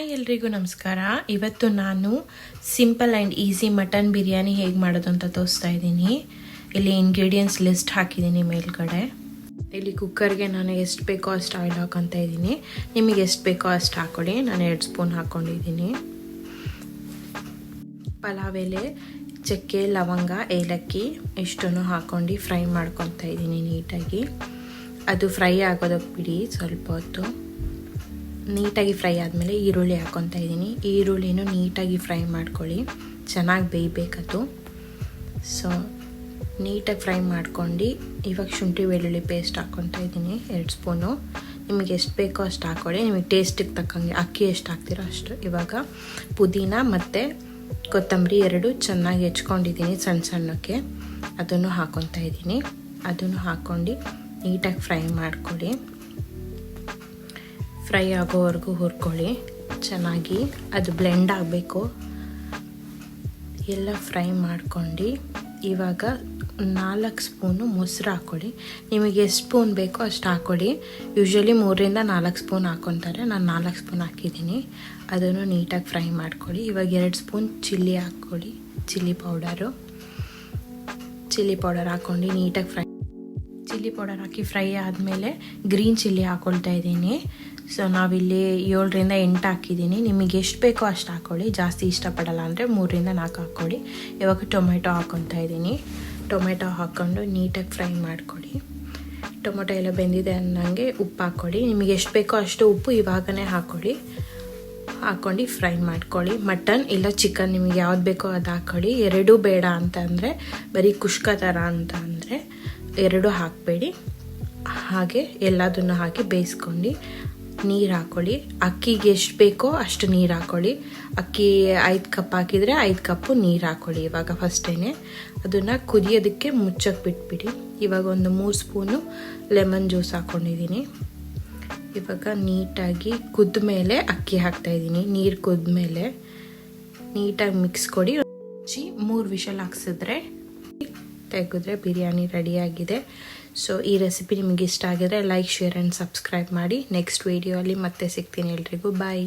Hi ಎಲ್ರಿಗೂ ನಮಸ್ಕಾರ. ಇವತ್ತು ನಾನು simple and easy mutton biryani ಹೇಗೆ ಮಾಡೋದು ಅಂತ ತೋರಿಸ್ತಾ ಇದ್ದೀನಿ. ಇಲ್ಲಿ ಇಂಗ್ರೀಡಿಯೆಂಟ್ಸ್ ಲಿಸ್ಟ್ ಹಾಕಿದ್ದೀನಿ ಮೇಲ್ಗಡೆ. ಇಲ್ಲಿ ಕುಕ್ಕರ್ಗೆ ನಾನು ಎಷ್ಟು ಬೇಕೋ ಅಷ್ಟು ಆಯಿಲ್ ಹಾಕೊತಾ ಇದ್ದೀನಿ. ನಿಮಗೆ ಎಷ್ಟು ಬೇಕೋ ಅಷ್ಟು ಹಾಕ್ಕೊಳ್ಳಿ. ನಾನು 2 ಸ್ಪೂನ್ ಹಾಕ್ಕೊಂಡಿದ್ದೀನಿ. ಪಲಾವ್ ಎಲೆ, ಚಕ್ಕೆ, ಲವಂಗ, ಏಲಕ್ಕಿ ಇಷ್ಟನ್ನು ಹಾಕ್ಕೊಂಡು ಫ್ರೈ ಮಾಡ್ಕೊತಾ ಇದ್ದೀನಿ ನೀಟಾಗಿ. ಅದು ಫ್ರೈ ಆಗೋದಕ್ಕೆ ಬಿಡಿ ಸ್ವಲ್ಪ ಹೊತ್ತು. ನೀಟಾಗಿ ಫ್ರೈ ಆದಮೇಲೆ ಈರುಳ್ಳಿ ಹಾಕ್ಕೊತಾ ಇದ್ದೀನಿ. ಈರುಳ್ಳಿನೂ ನೀಟಾಗಿ ಫ್ರೈ ಮಾಡ್ಕೊಳ್ಳಿ, ಚೆನ್ನಾಗಿ ಬೇಯಬೇಕದು. ಸೊ ನೀಟಾಗಿ ಫ್ರೈ ಮಾಡ್ಕೊಂಡು ಇವಾಗ ಶುಂಠಿ ಬೆಳ್ಳುಳ್ಳಿ ಪೇಸ್ಟ್ ಹಾಕ್ಕೊತಾ ಇದ್ದೀನಿ 2 ಸ್ಪೂನು. ನಿಮಗೆ ಎಷ್ಟು ಬೇಕೋ ಅಷ್ಟು ಹಾಕ್ಕೊಳ್ಳಿ, ನಿಮಗೆ ಟೇಸ್ಟಿಗೆ ತಕ್ಕಂಗೆ. ಅಕ್ಕಿ ಎಷ್ಟು ಹಾಕ್ತೀರೋ ಅಷ್ಟು. ಇವಾಗ ಪುದೀನ ಮತ್ತು ಕೊತ್ತಂಬರಿ 2 ಚೆನ್ನಾಗಿ ಹೆಚ್ಕೊಂಡಿದ್ದೀನಿ ಸಣ್ಣ ಸಣ್ಣಕ್ಕೆ. ಅದನ್ನು ಹಾಕ್ಕೊತಾ ಇದ್ದೀನಿ. ಅದನ್ನು ಹಾಕ್ಕೊಂಡು ನೀಟಾಗಿ ಫ್ರೈ ಮಾಡ್ಕೊಳ್ಳಿ. ಫ್ರೈ ಆಗೋವರೆಗೂ ಹುರ್ಕೊಳ್ಳಿ ಚೆನ್ನಾಗಿ. ಅದು ಬ್ಲೆಂಡ್ ಆಗಬೇಕು. ಎಲ್ಲ ಫ್ರೈ ಮಾಡ್ಕೊಂಡು ಇವಾಗ 4 ಸ್ಪೂನು ಮೊಸರು ಹಾಕ್ಕೊಳ್ಳಿ. ನಿಮಗೆ ಎಷ್ಟು ಸ್ಪೂನ್ ಬೇಕೋ ಅಷ್ಟು ಹಾಕ್ಕೊಳ್ಳಿ. ಯೂಶ್ವಲಿ 3ರಿಂದ 4 ಸ್ಪೂನ್ ಹಾಕ್ಕೊತಾರೆ. ನಾನು 4 ಸ್ಪೂನ್ ಹಾಕಿದ್ದೀನಿ. ಅದನ್ನು ನೀಟಾಗಿ ಫ್ರೈ ಮಾಡ್ಕೊಳ್ಳಿ. ಇವಾಗ 2 ಸ್ಪೂನ್ ಚಿಲ್ಲಿ ಹಾಕ್ಕೊಳ್ಳಿ, ಚಿಲ್ಲಿ ಪೌಡರ್ ಹಾಕ್ಕೊಂಡು ನೀಟಾಗಿ ಫ್ರೈ. ಚಿಲ್ಲಿ ಪೌಡರ್ ಹಾಕಿ ಫ್ರೈ ಆದಮೇಲೆ ಗ್ರೀನ್ ಚಿಲ್ಲಿ ಹಾಕ್ಕೊಳ್ತಾ ಇದ್ದೀನಿ. ಸೊ ನಾವಿಲ್ಲಿ 7ರಿಂದ 8 ಹಾಕಿದ್ದೀನಿ. ನಿಮಗೆ ಎಷ್ಟು ಬೇಕೋ ಅಷ್ಟು ಹಾಕ್ಕೊಳ್ಳಿ. ಜಾಸ್ತಿ ಇಷ್ಟಪಡಲ್ಲ ಅಂದರೆ 3ರಿಂದ 4 ಹಾಕ್ಕೊಳ್ಳಿ. ಇವಾಗ ಟೊಮೆಟೊ ಹಾಕ್ಕೊತಾ ಇದ್ದೀನಿ. ಟೊಮೆಟೊ ಹಾಕ್ಕೊಂಡು ನೀಟಾಗಿ ಫ್ರೈ ಮಾಡ್ಕೊಳ್ಳಿ. ಟೊಮೆಟೊ ಎಲ್ಲ ಬೆಂದಿದೆ ಅನ್ನಂಗೆ ಉಪ್ಪು ಹಾಕ್ಕೊಳ್ಳಿ. ನಿಮಗೆ ಎಷ್ಟು ಬೇಕೋ ಅಷ್ಟು ಉಪ್ಪು ಇವಾಗನೇ ಹಾಕ್ಕೊಂಡು ಫ್ರೈ ಮಾಡ್ಕೊಳ್ಳಿ. ಮಟನ್ ಇಲ್ಲ ಚಿಕನ್ ನಿಮಗೆ ಯಾವ್ದು ಬೇಕೋ ಅದು ಹಾಕ್ಕೊಳ್ಳಿ. 2 ಬೇಡ ಅಂತ ಅಂದರೆ ಬರೀ ಕುಷ್ಕ ಥರ ಅಂತ ಅಂದರೆ 2 ಹಾಕಬೇಡಿ. ಹಾಗೆ ಎಲ್ಲದನ್ನು ಹಾಕಿ ಬೇಯಿಸ್ಕೊಂಡು ನೀರು ಹಾಕ್ಕೊಳ್ಳಿ. ಅಕ್ಕಿಗೆ ಎಷ್ಟು ಬೇಕೋ ಅಷ್ಟು ನೀರು ಹಾಕ್ಕೊಳ್ಳಿ. ಅಕ್ಕಿ 5 ಕಪ್ ಹಾಕಿದರೆ 5 ಕಪ್ಪು ನೀರು ಹಾಕ್ಕೊಳ್ಳಿ. ಇವಾಗ ಫಸ್ಟೇ ಅದನ್ನು ಕುದಿಯೋದಕ್ಕೆ ಮುಚ್ಚಕ್ಕೆ ಬಿಟ್ಬಿಡಿ. ಇವಾಗ ಒಂದು 3 ಸ್ಪೂನು ಲೆಮನ್ ಜ್ಯೂಸ್ ಹಾಕ್ಕೊಂಡಿದ್ದೀನಿ. ಇವಾಗ ನೀಟಾಗಿ ಕುದ್ದ ಮೇಲೆ ಅಕ್ಕಿ ಹಾಕ್ತಾಯಿದ್ದೀನಿ. ನೀರು ಕುದ್ದ ಮೇಲೆ ನೀಟಾಗಿ ಮಿಕ್ಸ್ ಕೊಡಿ. 3 ವಿಷಲ್ ಹಾಕ್ಸಿದ್ರೆ ತೆಗೆದ್ರೆ ಬಿರಿಯಾನಿ ರೆಡಿಯಾಗಿದೆ. ಸೊ ಈ ರೆಸಿಪಿ ನಿಮಗೆ ಇಷ್ಟ ಆಗಿದ್ರೆ ಲೈಕ್, ಶೇರ್ ಆ್ಯಂಡ್ ಸಬ್ಸ್ಕ್ರೈಬ್ ಮಾಡಿ. ನೆಕ್ಸ್ಟ್ ವೀಡಿಯೋ ಅಲ್ಲಿ ಮತ್ತೆ ಸಿಗ್ತೀನಿ. ಎಲ್ರಿಗೂ ಬಾಯ್.